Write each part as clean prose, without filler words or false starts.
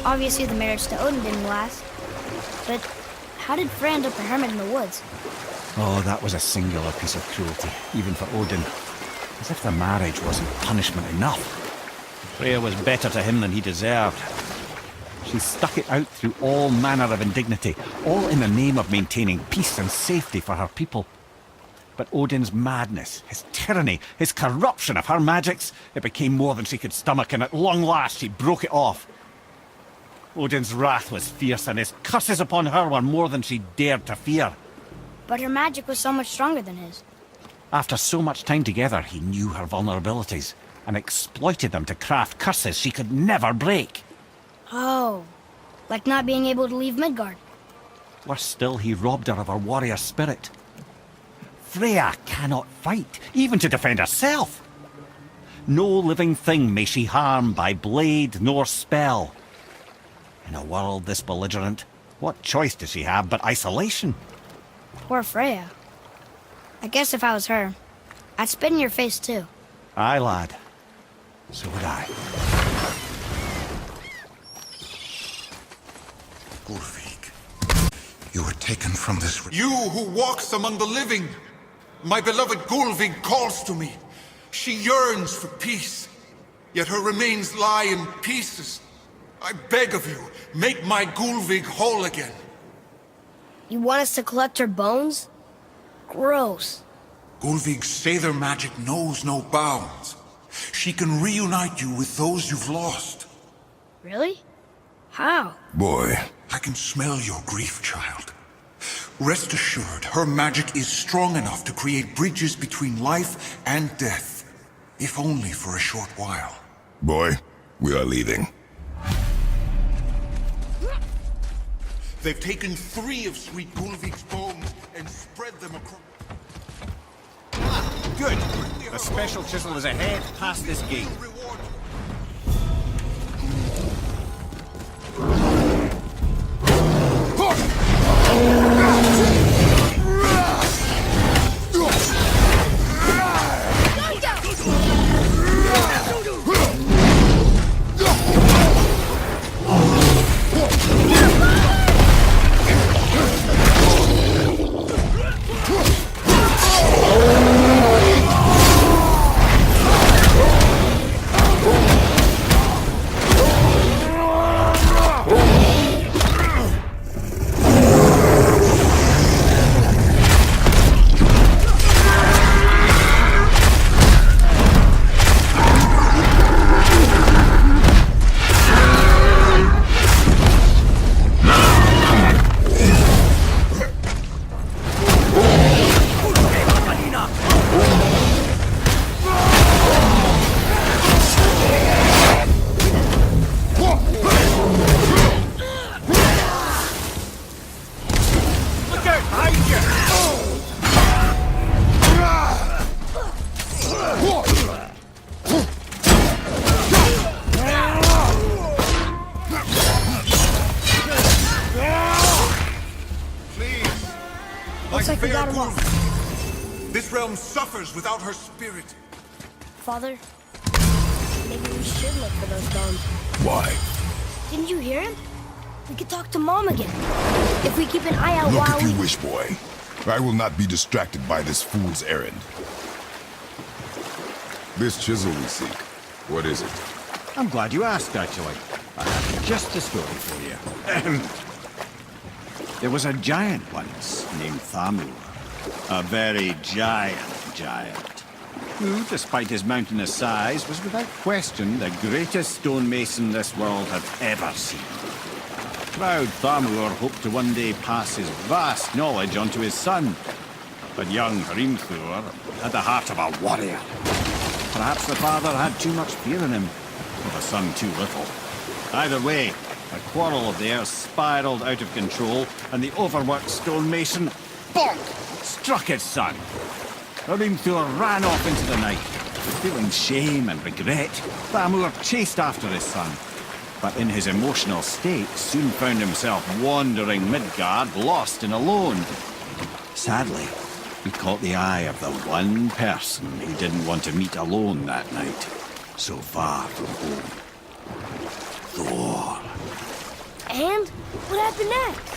Obviously, the marriage to Odin didn't last. But how did Frey end up a hermit in the woods? Oh, that was a singular piece of cruelty, even for Odin. As if the marriage wasn't punishment enough. Freya was better to him than he deserved. She stuck it out through all manner of indignity, all in the name of maintaining peace and safety for her people. But Odin's madness, his tyranny, his corruption of her magics, it became more than she could stomach, and at long last she broke it off. Odin's wrath was fierce, and his curses upon her were more than she dared to fear. But her magic was so much stronger than his. After so much time together, he knew her vulnerabilities, and exploited them to craft curses she could never break. Oh, like not being able to leave Midgard. Worse still, he robbed her of her warrior spirit. Freya cannot fight, even to defend herself. No living thing may she harm by blade nor spell. In a world this belligerent, what choice does she have but isolation? Poor Freya. I guess if I was her, I'd spit in your face too. Aye, lad. So would I. Gulvig, you were taken from this... You who walks among the living! My beloved Gulvig calls to me. She yearns for peace, yet her remains lie in pieces. I beg of you, make my Gulvig whole again. You want us to collect her bones? Gross. Gulvig's Sather magic knows no bounds. She can reunite you with those you've lost. Really? How? Boy. I can smell your grief, child. Rest assured, her magic is strong enough to create bridges between life and death, if only for a short while. Boy, we are leaving. They've taken 3 of sweet Gulvig's bones and spread them across... Good. The special chisel is ahead, past this gate. Reward. Looks like we got him off. This realm suffers without her spirit. Father, maybe we should look for those bones. Why? Didn't you hear him? We could talk to Mom again. If we keep an eye out Look while if you wish, boy. I will not be distracted by this fool's errand. This chisel we seek, what is it? I'm glad you asked, actually. I have just a story for you. There was a giant once named Thamur. A very giant, who, despite his mountainous size, was without question the greatest stonemason this world had ever seen. Proud Thamur hoped to one day pass his vast knowledge on to his son. But young Hrimthur had the heart of a warrior. Perhaps the father had too much fear in him, or the son too little. Either way, a quarrel of theirs spiraled out of control, and the overworked stonemason, bonk, struck his son. Hrimthur ran off into the night. Feeling shame and regret, Thamur chased after his son, but in his emotional state soon found himself wandering Midgard, lost and alone. Sadly, he caught the eye of the one person he didn't want to meet alone that night, so far from home. Thor. And what happened next?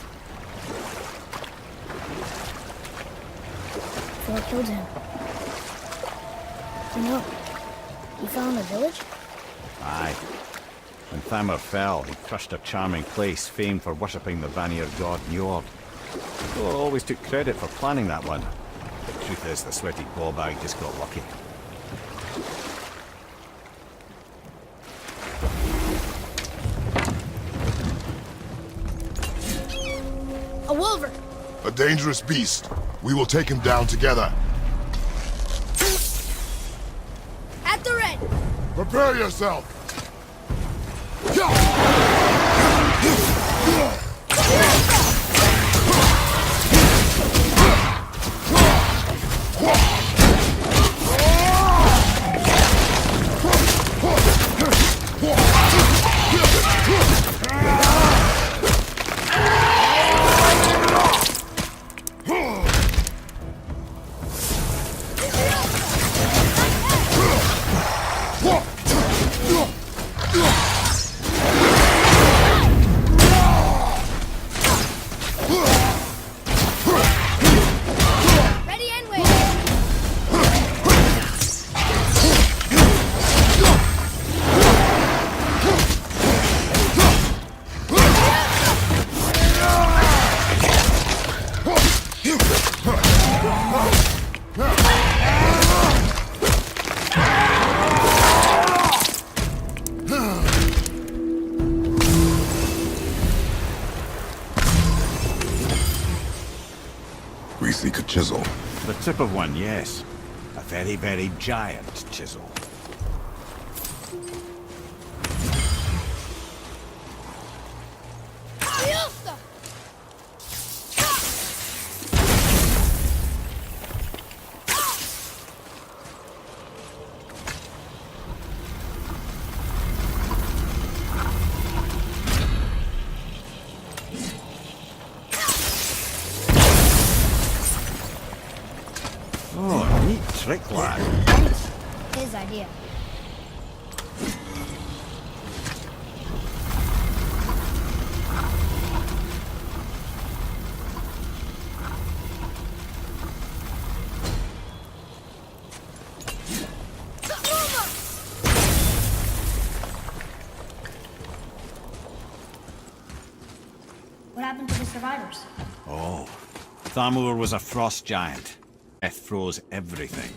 Thor killed him. You know, he fell in the village? Aye. When Thamur fell, he crushed a charming place famed for worshipping the Vanir god Njord. Thor always took credit for planning that one. The truth is, the sweaty ballbag just got lucky. A wolver! A dangerous beast. We will take him down together. At the ready! Prepare yourself. Ready and wait! We seek a chisel. The tip of one, yes. A very, very giant chisel. Oh, neat trick, lad. His idea. What happened to the survivors? Oh, Thamur was a frost giant. Death froze everything.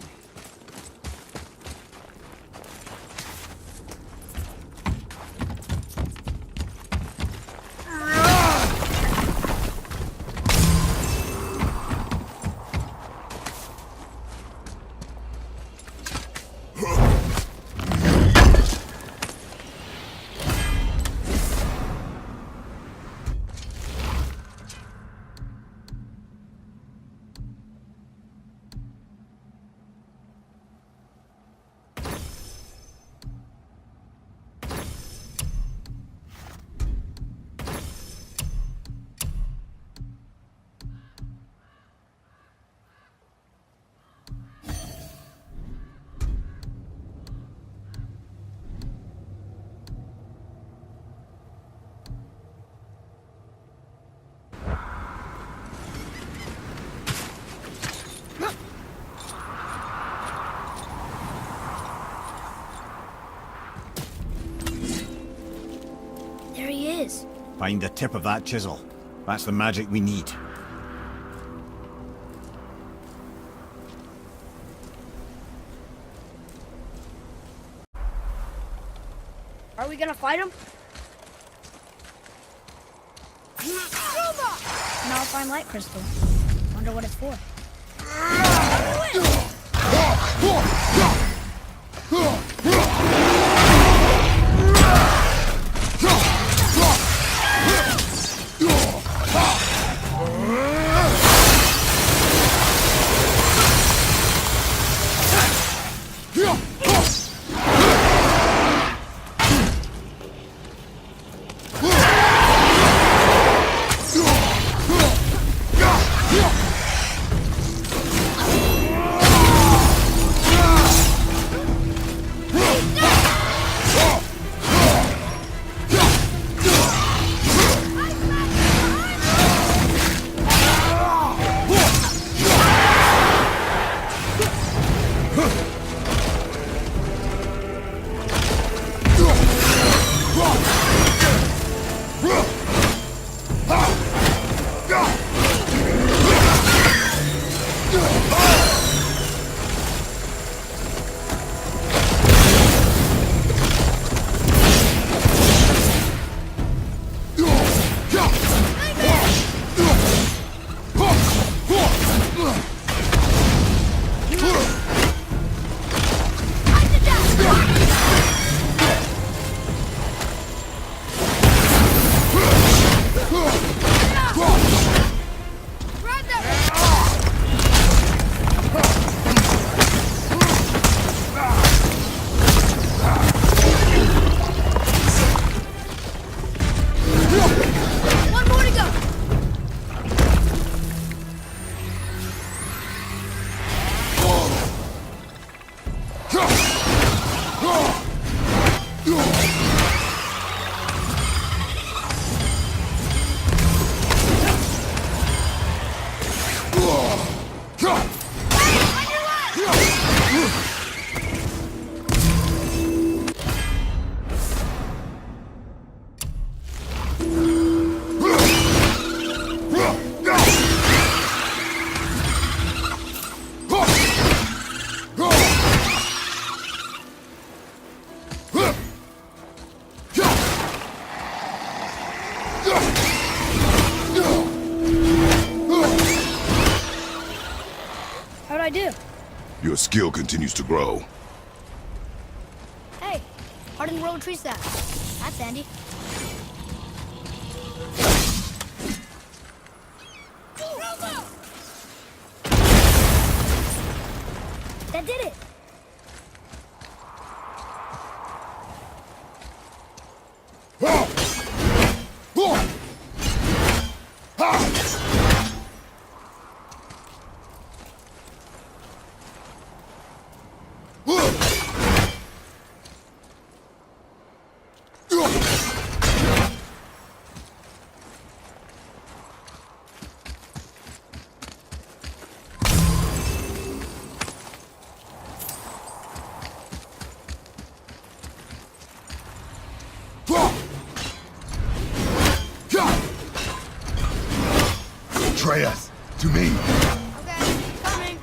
There he is. Find the tip of that chisel. That's the magic we need. Are we gonna fight him? An Alpine light crystal. Wonder what it's for. How'd I do? Your skill continues to grow. Hey, hardened road tree staff. That's handy. That did it! Atreus, to me. Okay, coming.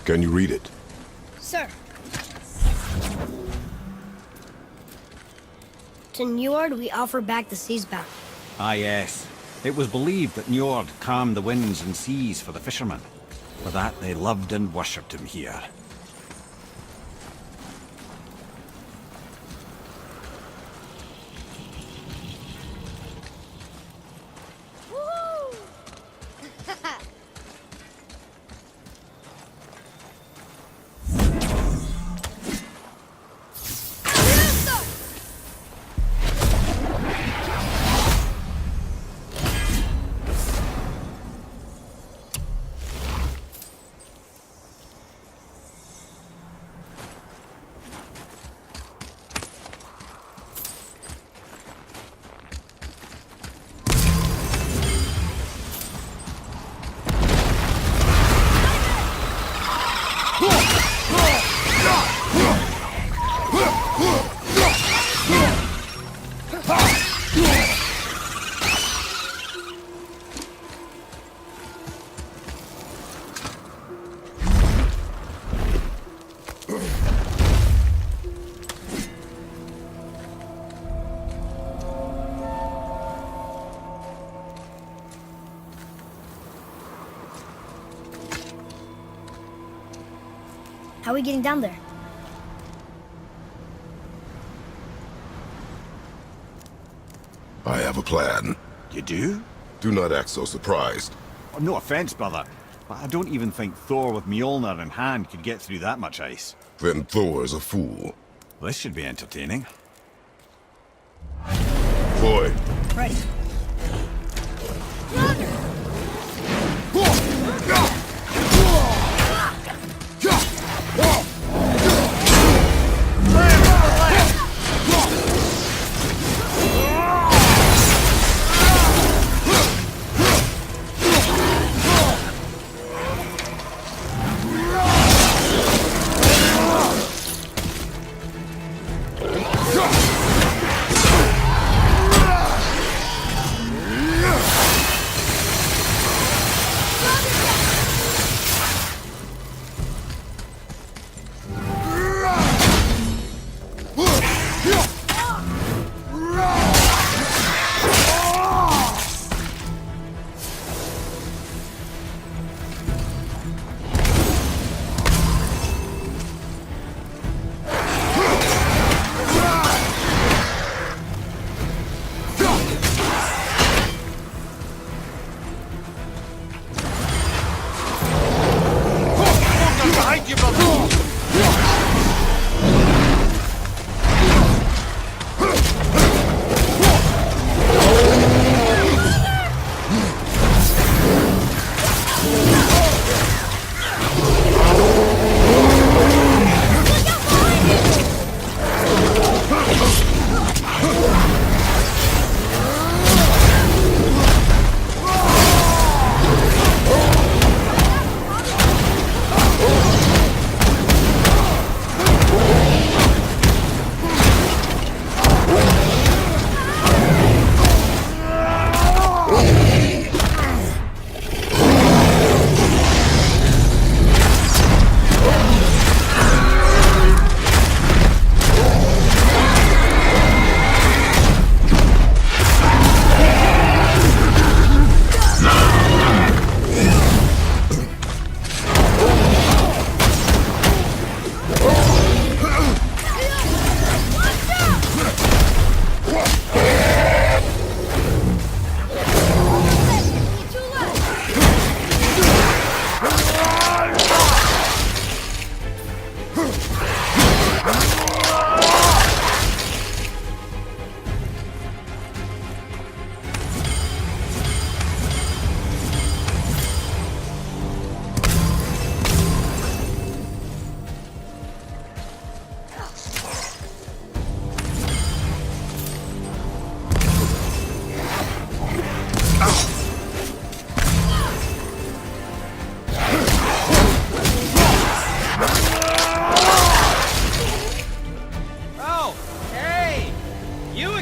Can you read it? Sir. To Njord we offer back the seas bound. Ah, yes. It was believed that Njord calmed the winds and seas for the fishermen. For that, they loved and worshipped him here. How are we getting down there? I have a plan. You do? Do not act so surprised. Oh, no offense, brother, but I don't even think Thor with Mjolnir in hand could get through that much ice. Then Thor is a fool. This should be entertaining. Boy. Ready.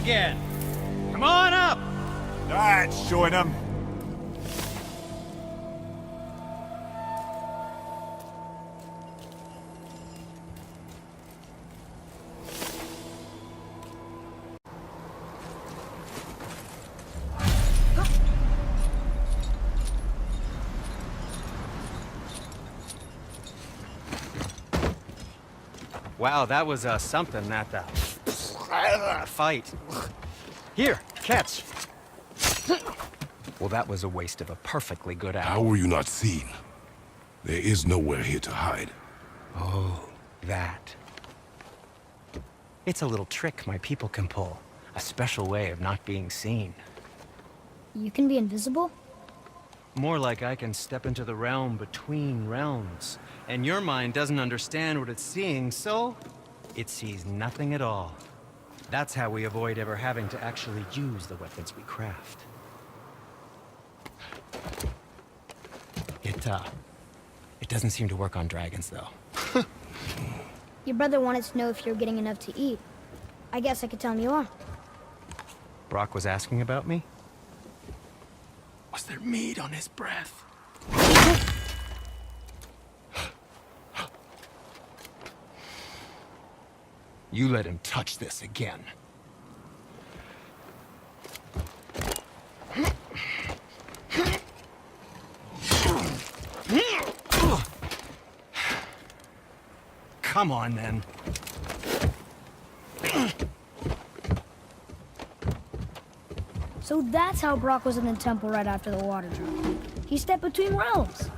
again. Come on up. That's showing him. Wow, that was something, that fight. Here, catch. Well, that was a waste of a perfectly good How hour. were you not seen? There is nowhere here to hide. Oh, that. It's a little trick my people can pull. A special way of not being seen. You can be invisible? More like I can step into the realm between realms. And your mind doesn't understand what it's seeing, so it sees nothing at all. That's how we avoid ever having to actually use the weapons we craft. It doesn't seem to work on dragons, though. Your brother wanted to know if you're getting enough to eat. I guess I could tell him you are. Brock was asking about me? Was there meat on his breath? You let him touch this again. Come on, then. So that's how Brock was in the temple right after the water drop. He stepped between realms.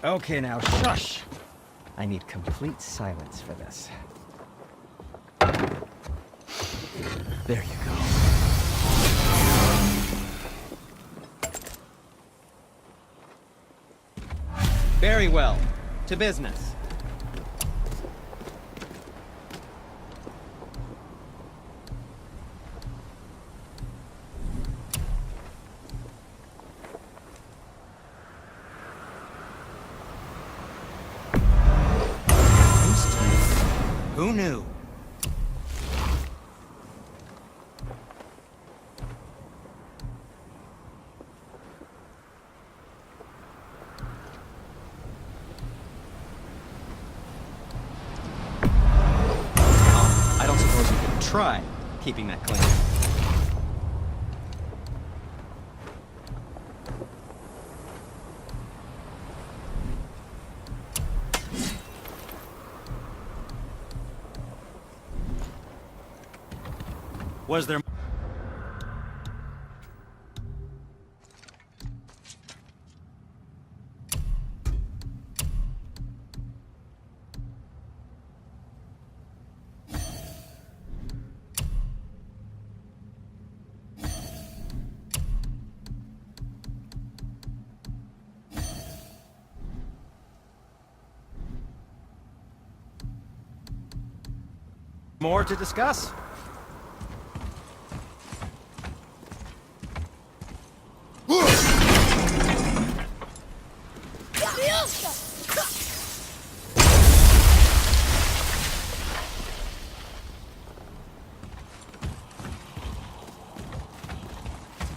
Okay, now, shush! I need complete silence for this. There you go. Very well. To business. Who knew? I don't suppose you could try keeping that clean. Was there more to discuss?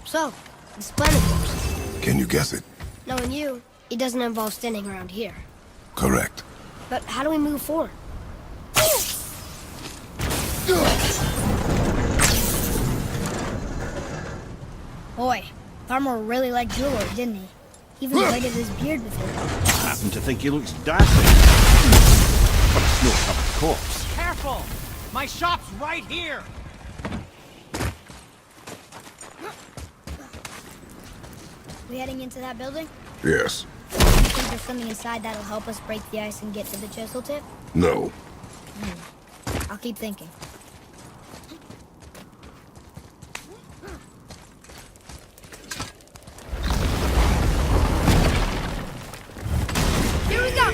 So, this planet of yours. Can you guess it? Knowing you, it doesn't involve standing around here. Correct. But how do we move forward? Boy, Farmer really liked jewelry, didn't he? Even braided his beard with it. I happen to think he looks dazzling. But a snow-covered corpse. Careful! My shop's right here! We heading into that building? Yes. You think there's something inside that'll help us break the ice and get to the chisel tip? No. I'll keep thinking. Here we go!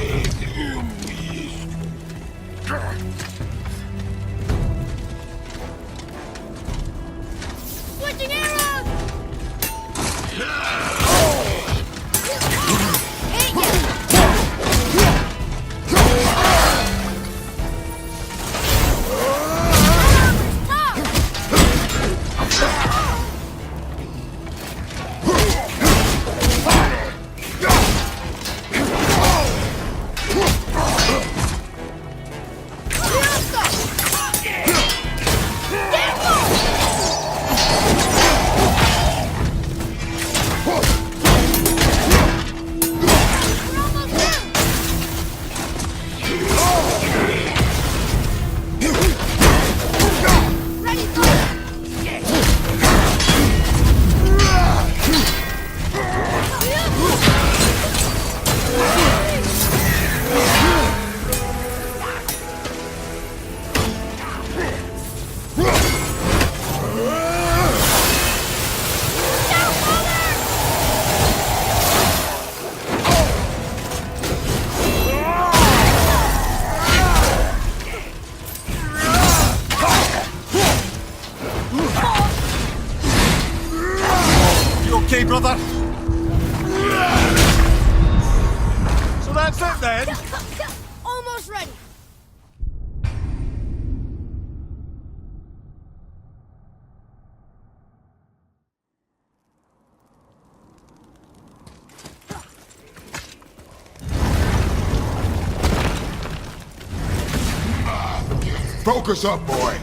Switching arrows! Okay, brother? So that's it then? Almost ready. Focus up, boy.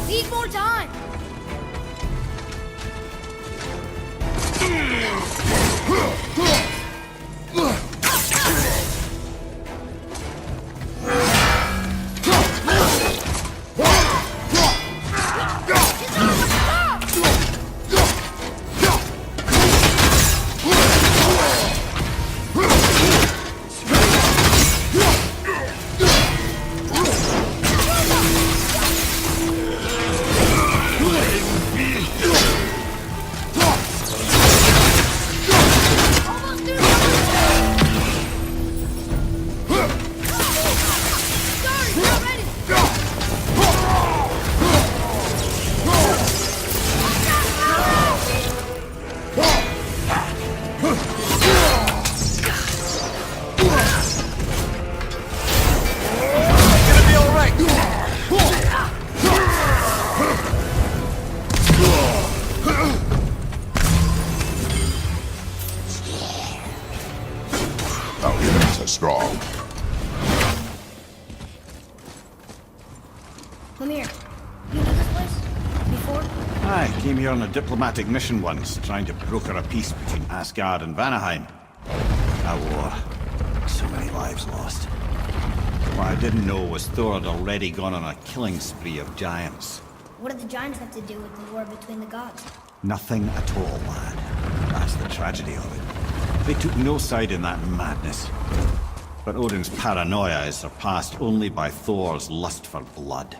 Need more time. are strong. Come here. You knew this place? Before? I came here on a diplomatic mission once, trying to broker a peace between Asgard and Vanaheim. A war. So many lives lost. What I didn't know was Thor had already gone on a killing spree of giants. What did the giants have to do with the war between the gods? Nothing at all, lad. That's the tragedy of it. They took no side in that madness. But Odin's paranoia is surpassed only by Thor's lust for blood.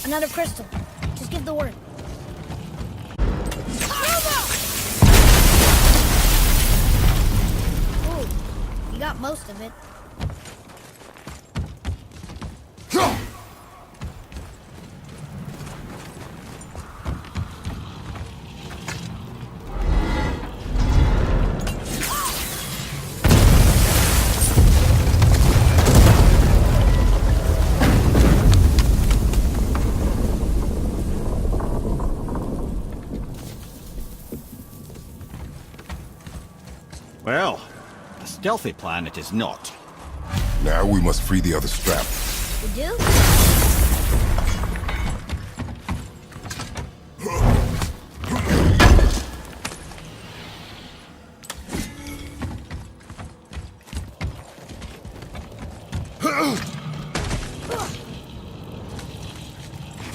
Another crystal. Just give the word. Ooh, you got most of it. Well, a stealthy plan it is not. Now we must free the other strap. We do?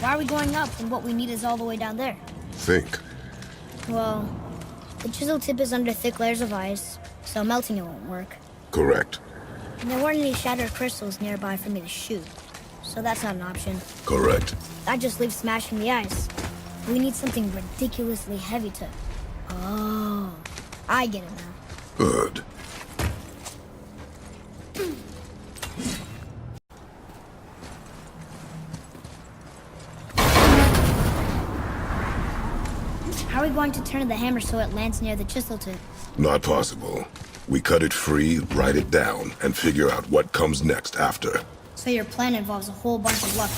Why are we going up when what we need is all the way down there? Think. Well, the chisel tip is under thick layers of ice, so melting it won't work. Correct. And there weren't any shattered crystals nearby for me to shoot, so that's not an option. Correct. That just leaves smashing the ice. We need something ridiculously heavy to... Oh, I get it now. Good. How are we going to turn the hammer so it lands near the chisel tip? Not possible. We cut it free, write it down, and figure out what comes next after. So your plan involves a whole bunch of luck.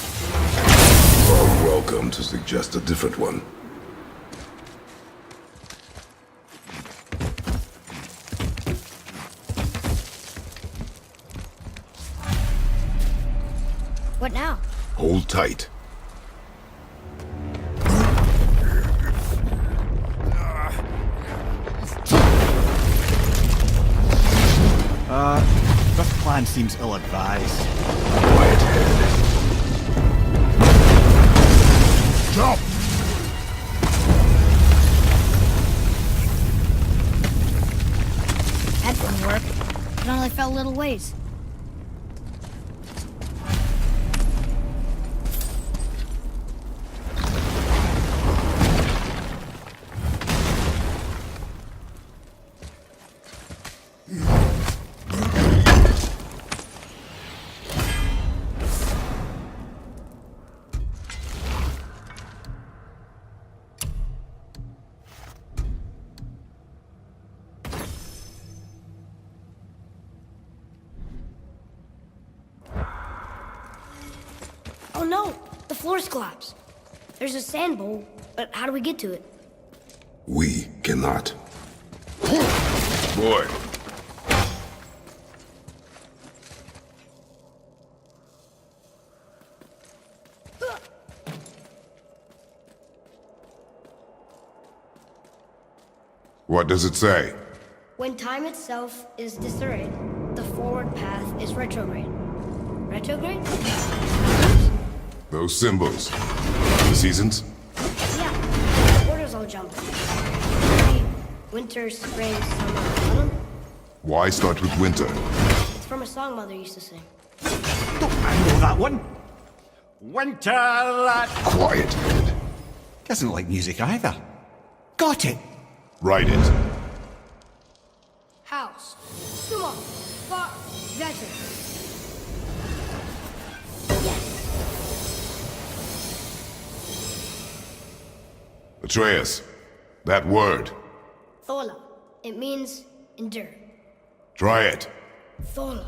You're welcome to suggest a different one. What now? Hold tight. This plan seems ill-advised. Quiet head. Jump! That didn't work. It only fell a little ways. Oh no! The floor's collapsed. There's a sand bowl, but how do we get to it? We cannot. Boy. What does it say? When time itself is disarrayed, the forward path is retrograde. Retrograde? Those symbols. The seasons? Yeah, the orders all jump. Maybe winter, spring, summer, autumn? Why start with winter? It's from a song Mother used to sing. I know that one. Winter that Quiet, Ed. doesn't like music either. Got it. Write it. House. Summa. Far. Vetter. Atreus, that word. Thola. It means endure. Try it. Thola.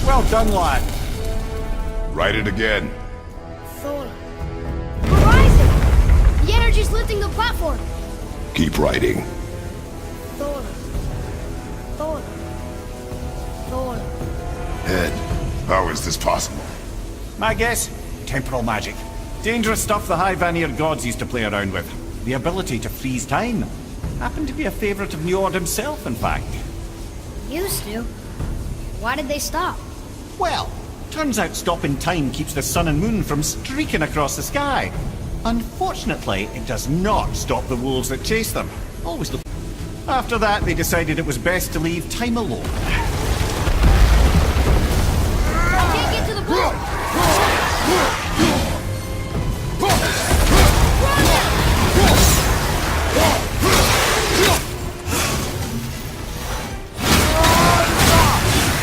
Well done, lad. Write it again. Thola. Horizon! The energy's lifting the platform! Keep writing. Thola. Thola. Thola. Ed, how is this possible? My guess? Temporal magic. Dangerous stuff the High Vanir gods used to play around with. The ability to freeze time. Happened to be a favorite of Njord himself, in fact. Used to. Why did they stop? Well, turns out stopping time keeps the sun and moon from streaking across the sky. Unfortunately, it does not stop the wolves that chase them. Always look. After that, they decided it was best to leave time alone. I can't get to the boat!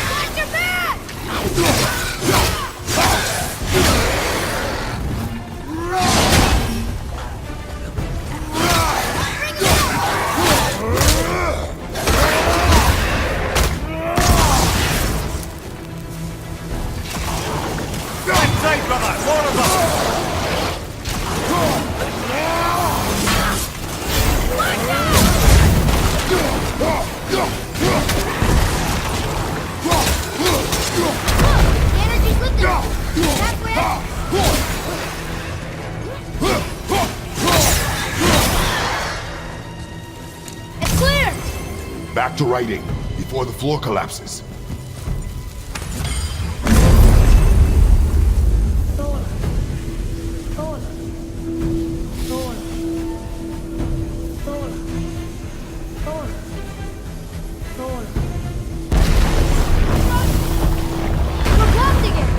Watch your back! Inside, brother! More of them! The energy's lifting! Halfway up! It's clear! Back to writing, before the floor collapses. Thola. Thola. Thola. Thola. Thola. Thola. We're blocked again!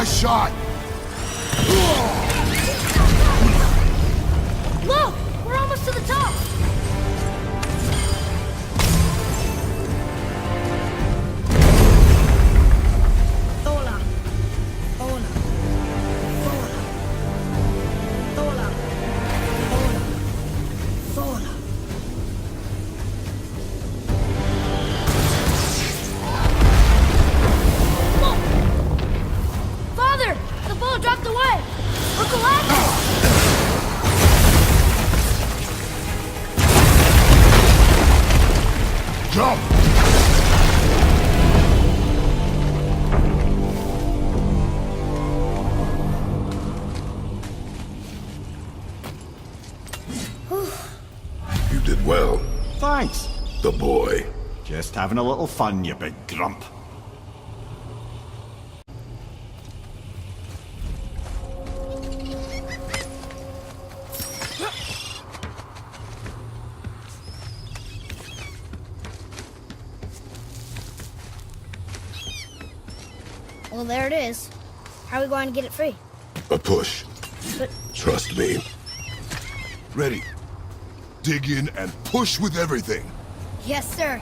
Nice shot! Look! We're almost to the top! Hola. Hola. Hola. Hola. Hola. Hola. Look! Father! The boat dropped away! We're collapsing! Jump! You did well. Thanks. The boy. Just having a little fun, you big grump. Well, there it is. How are we going to get it free? A push. But Trust me. Ready. Dig in and push with everything. yes, sir.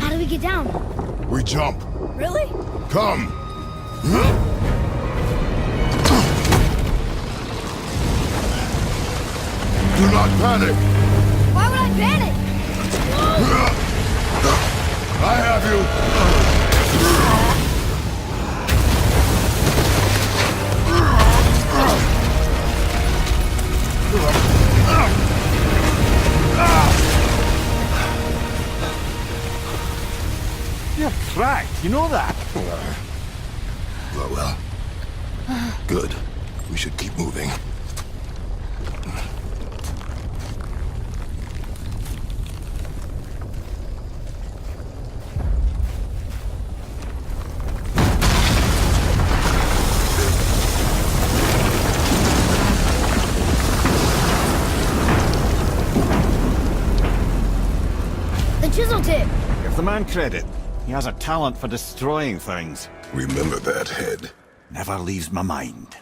How do we get down? We jump. Really? Come! Do not panic! Why would I panic? I have you! You're cracked, you know that? Well. Good. We should keep moving. The chisel tip! Give the man credit. He has a talent for destroying things. Remember that head. Never leaves my mind.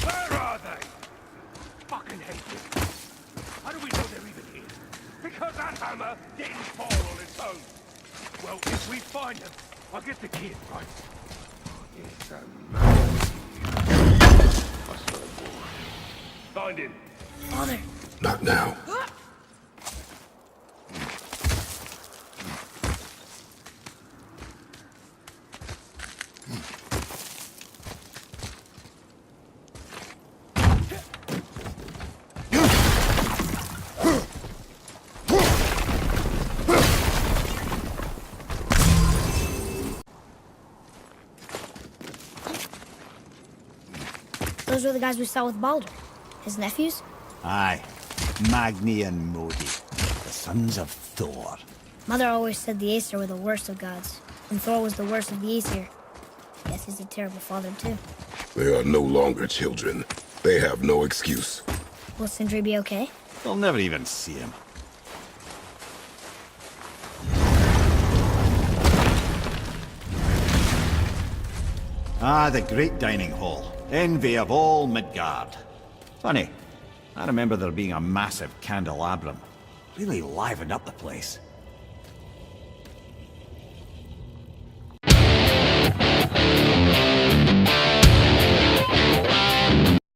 Where are they? Fucking hate this. How do we know they're even here? Because that hammer didn't fall on its own. Well, if we find them, I'll get the kid, right? It's a Find him. Father. Not now. Those were the guys we saw with Baldur. His nephews? Aye. Magni and Modi. The sons of Thor. Mother always said the Aesir were the worst of gods, and Thor was the worst of the Aesir. Guess he's a terrible father, too. They are no longer children. They have no excuse. Will Sindri be okay? They'll never even see him. Ah, the great dining hall. Envy of all Midgard. Funny, I remember there being a massive candelabrum. Really livened up the place.